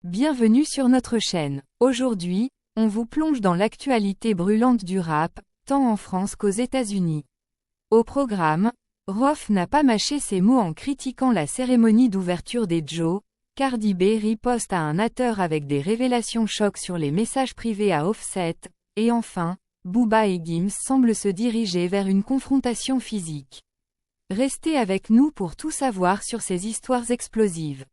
Bienvenue sur notre chaîne. Aujourd'hui, on vous plonge dans l'actualité brûlante du rap, tant en France qu'aux États-Unis. Au programme, Rof n'a pas mâché ses mots en critiquant la cérémonie d'ouverture des Joe, Cardi B riposte à un hatteur avec des révélations chocs sur les messages privés à Offset, et enfin, Booba et Gims semblent se diriger vers une confrontation physique. Restez avec nous pour tout savoir sur ces histoires explosives.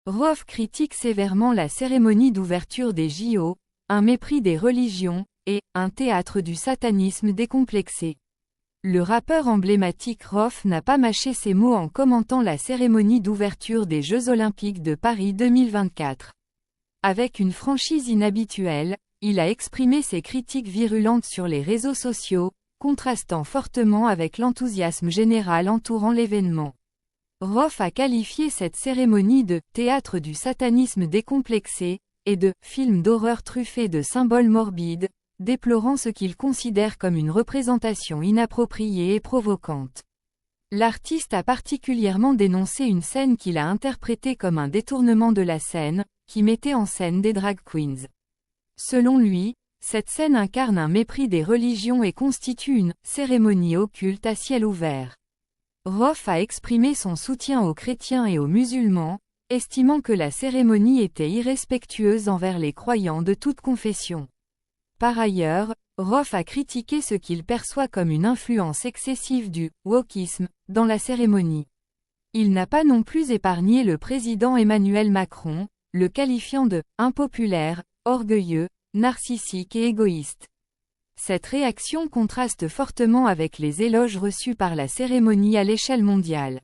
Rof critique sévèrement la cérémonie d'ouverture des JO, un mépris des religions, et un théâtre du satanisme décomplexé. Le rappeur emblématique Rof n'a pas mâché ses mots en commentant la cérémonie d'ouverture des Jeux Olympiques de Paris 2024. Avec une franchise inhabituelle, il a exprimé ses critiques virulentes sur les réseaux sociaux, contrastant fortement avec l'enthousiasme général entourant l'événement. Rof a qualifié cette cérémonie de « théâtre du satanisme décomplexé » et de « film d'horreur truffé de symboles morbides », déplorant ce qu'il considère comme une représentation inappropriée et provocante. L'artiste a particulièrement dénoncé une scène qu'il a interprétée comme un détournement de la scène, qui mettait en scène des drag queens. Selon lui, cette scène incarne un mépris des religions et constitue une « cérémonie occulte à ciel ouvert ». Rof a exprimé son soutien aux chrétiens et aux musulmans, estimant que la cérémonie était irrespectueuse envers les croyants de toute confession. Par ailleurs, Rof a critiqué ce qu'il perçoit comme une influence excessive du « wokisme » dans la cérémonie. Il n'a pas non plus épargné le président Emmanuel Macron, le qualifiant de « impopulaire, orgueilleux, narcissique et égoïste ». Cette réaction contraste fortement avec les éloges reçus par la cérémonie à l'échelle mondiale.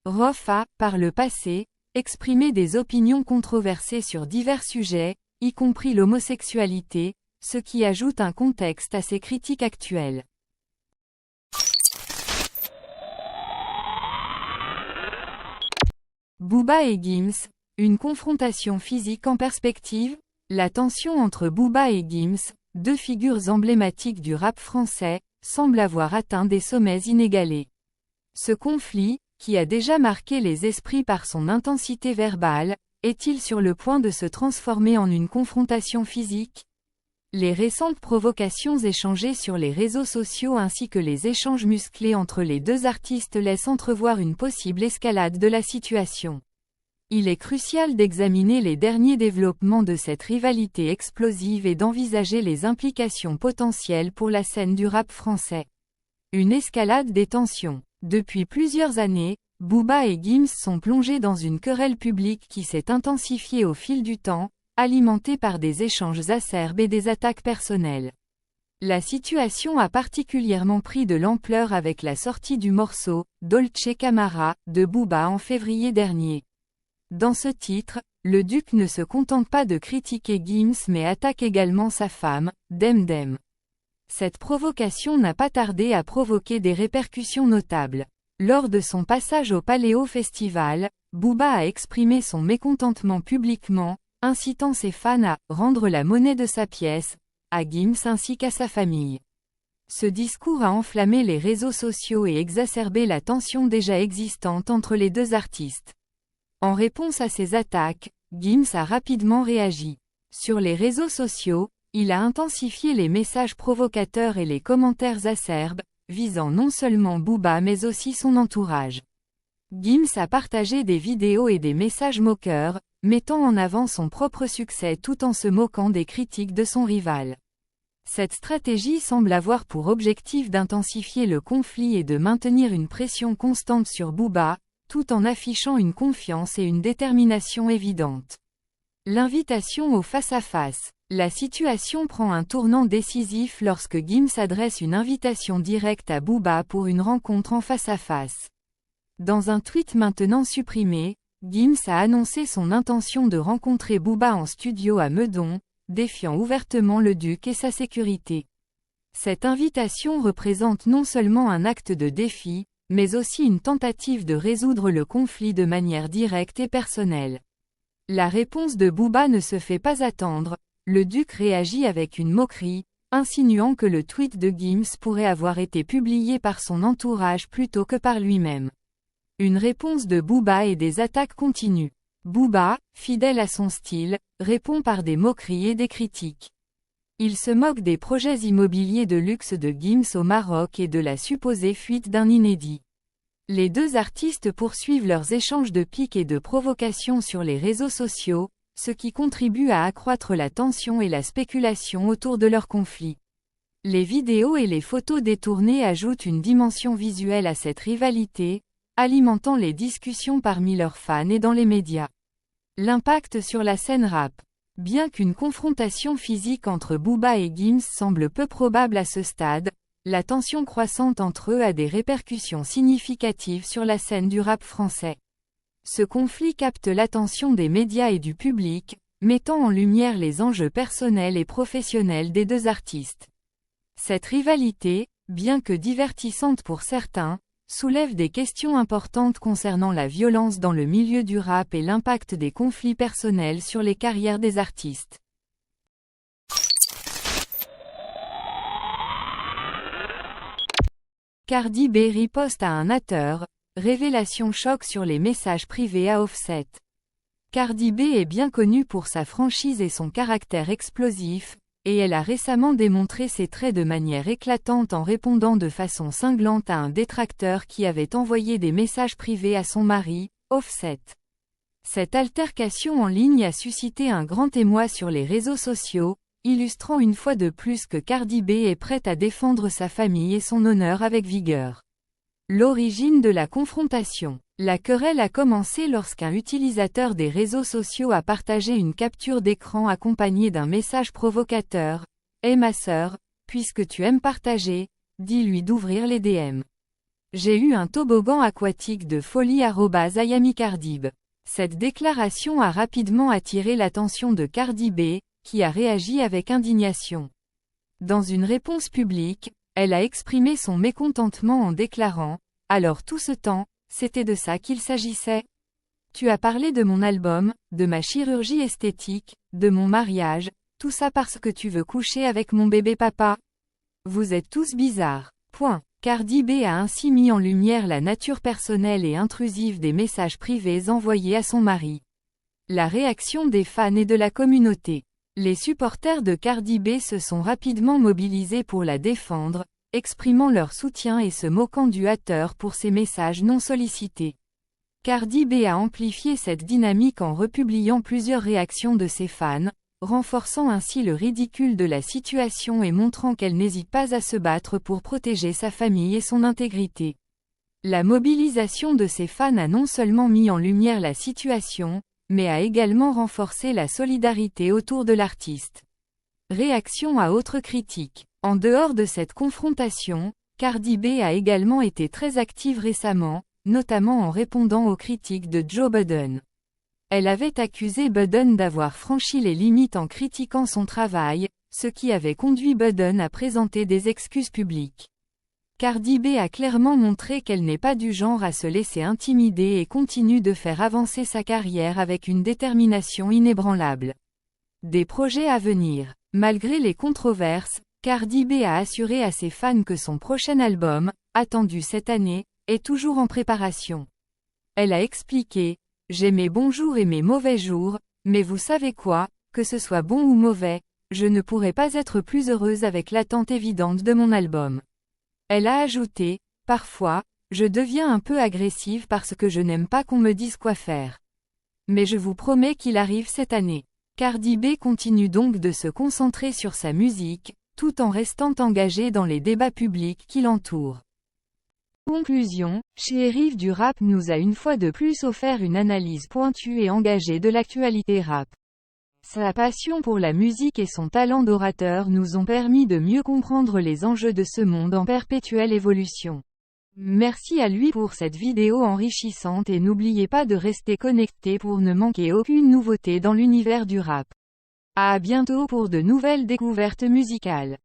Rof a, par le passé, exprimé des opinions controversées sur divers sujets, y compris l'homosexualité, ce qui ajoute un contexte à ses critiques actuelles. Booba et Gims, une confrontation physique en perspective? La tension entre Booba et Gims, deux figures emblématiques du rap français, semble avoir atteint des sommets inégalés. Ce conflit, qui a déjà marqué les esprits par son intensité verbale, est-il sur le point de se transformer en une confrontation physique? Les récentes provocations échangées sur les réseaux sociaux ainsi que les échanges musclés entre les deux artistes laissent entrevoir une possible escalade de la situation. Il est crucial d'examiner les derniers développements de cette rivalité explosive et d'envisager les implications potentielles pour la scène du rap français. Une escalade des tensions. Depuis plusieurs années, Booba et Gims sont plongés dans une querelle publique qui s'est intensifiée au fil du temps, alimentée par des échanges acerbes et des attaques personnelles. La situation a particulièrement pris de l'ampleur avec la sortie du morceau « Dolce Camara » de Booba en février dernier. Dans ce titre, le duc ne se contente pas de critiquer Gims mais attaque également sa femme, Dem Dem. Cette provocation n'a pas tardé à provoquer des répercussions notables. Lors de son passage au Paléo Festival, Booba a exprimé son mécontentement publiquement, incitant ses fans à « rendre la monnaie de sa pièce » à Gims ainsi qu'à sa famille. Ce discours a enflammé les réseaux sociaux et exacerbé la tension déjà existante entre les deux artistes. En réponse à ces attaques, Gims a rapidement réagi. Sur les réseaux sociaux, il a intensifié les messages provocateurs et les commentaires acerbes, visant non seulement Booba mais aussi son entourage. Gims a partagé des vidéos et des messages moqueurs, mettant en avant son propre succès tout en se moquant des critiques de son rival. Cette stratégie semble avoir pour objectif d'intensifier le conflit et de maintenir une pression constante sur Booba, tout en affichant une confiance et une détermination évidentes. L'invitation au face-à-face. La situation prend un tournant décisif lorsque Gims adresse une invitation directe à Booba pour une rencontre en face-à-face. Dans un tweet maintenant supprimé, Gims a annoncé son intention de rencontrer Booba en studio à Meudon, défiant ouvertement le duc et sa sécurité. Cette invitation représente non seulement un acte de défi, mais aussi une tentative de résoudre le conflit de manière directe et personnelle. La réponse de Booba ne se fait pas attendre, le duc réagit avec une moquerie, insinuant que le tweet de Gims pourrait avoir été publié par son entourage plutôt que par lui-même. Une réponse de Booba et des attaques continuent. Booba, fidèle à son style, répond par des moqueries et des critiques. Il se moque des projets immobiliers de luxe de Gims au Maroc et de la supposée fuite d'un inédit. Les deux artistes poursuivent leurs échanges de piques et de provocations sur les réseaux sociaux, ce qui contribue à accroître la tension et la spéculation autour de leur conflit. Les vidéos et les photos détournées ajoutent une dimension visuelle à cette rivalité, alimentant les discussions parmi leurs fans et dans les médias. L'impact sur la scène rap. Bien qu'une confrontation physique entre Booba et Gims semble peu probable à ce stade, la tension croissante entre eux a des répercussions significatives sur la scène du rap français. Ce conflit capte l'attention des médias et du public, mettant en lumière les enjeux personnels et professionnels des deux artistes. Cette rivalité, bien que divertissante pour certains, soulève des questions importantes concernant la violence dans le milieu du rap et l'impact des conflits personnels sur les carrières des artistes. Cardi B riposte à un hater, révélation choc sur les messages privés à Offset. Cardi B est bien connue pour sa franchise et son caractère explosif, et elle a récemment démontré ses traits de manière éclatante en répondant de façon cinglante à un détracteur qui avait envoyé des messages privés à son mari, Offset. Cette altercation en ligne a suscité un grand émoi sur les réseaux sociaux, illustrant une fois de plus que Cardi B est prête à défendre sa famille et son honneur avec vigueur. L'origine de la confrontation. La querelle a commencé lorsqu'un utilisateur des réseaux sociaux a partagé une capture d'écran accompagnée d'un message provocateur. « Hey ma sœur, puisque tu aimes partager, dis-lui d'ouvrir les DM. J'ai eu un toboggan aquatique de folie @ayamicardib. » Cette déclaration a rapidement attiré l'attention de Cardi B, qui a réagi avec indignation. Dans une réponse publique, elle a exprimé son mécontentement en déclarant « Alors tout ce temps, c'était de ça qu'il s'agissait. Tu as parlé de mon album, de ma chirurgie esthétique, de mon mariage, tout ça parce que tu veux coucher avec mon bébé papa. Vous êtes tous bizarres. » Point. Cardi B a ainsi mis en lumière la nature personnelle et intrusive des messages privés envoyés à son mari. La réaction des fans et de la communauté. Les supporters de Cardi B se sont rapidement mobilisés pour la défendre, exprimant leur soutien et se moquant du hater pour ses messages non sollicités. Cardi B a amplifié cette dynamique en republiant plusieurs réactions de ses fans, renforçant ainsi le ridicule de la situation et montrant qu'elle n'hésite pas à se battre pour protéger sa famille et son intégrité. La mobilisation de ses fans a non seulement mis en lumière la situation, mais a également renforcé la solidarité autour de l'artiste. Réaction à autres critiques. En dehors de cette confrontation, Cardi B a également été très active récemment, notamment en répondant aux critiques de Joe Budden. Elle avait accusé Budden d'avoir franchi les limites en critiquant son travail, ce qui avait conduit Budden à présenter des excuses publiques. Cardi B a clairement montré qu'elle n'est pas du genre à se laisser intimider et continue de faire avancer sa carrière avec une détermination inébranlable. Des projets à venir. Malgré les controverses, Cardi B a assuré à ses fans que son prochain album, attendu cette année, est toujours en préparation. Elle a expliqué « J'ai mes bons jours et mes mauvais jours, mais vous savez quoi, que ce soit bon ou mauvais, je ne pourrais pas être plus heureuse avec l'attente évidente de mon album. » Elle a ajouté « Parfois, je deviens un peu agressive parce que je n'aime pas qu'on me dise quoi faire. Mais je vous promets qu'il arrive cette année. » Cardi B continue donc de se concentrer sur sa musique, tout en restant engagée dans les débats publics qui l'entourent. Conclusion, Chérif du rap nous a une fois de plus offert une analyse pointue et engagée de l'actualité rap. Sa passion pour la musique et son talent d'orateur nous ont permis de mieux comprendre les enjeux de ce monde en perpétuelle évolution. Merci à lui pour cette vidéo enrichissante et n'oubliez pas de rester connecté pour ne manquer aucune nouveauté dans l'univers du rap. À bientôt pour de nouvelles découvertes musicales.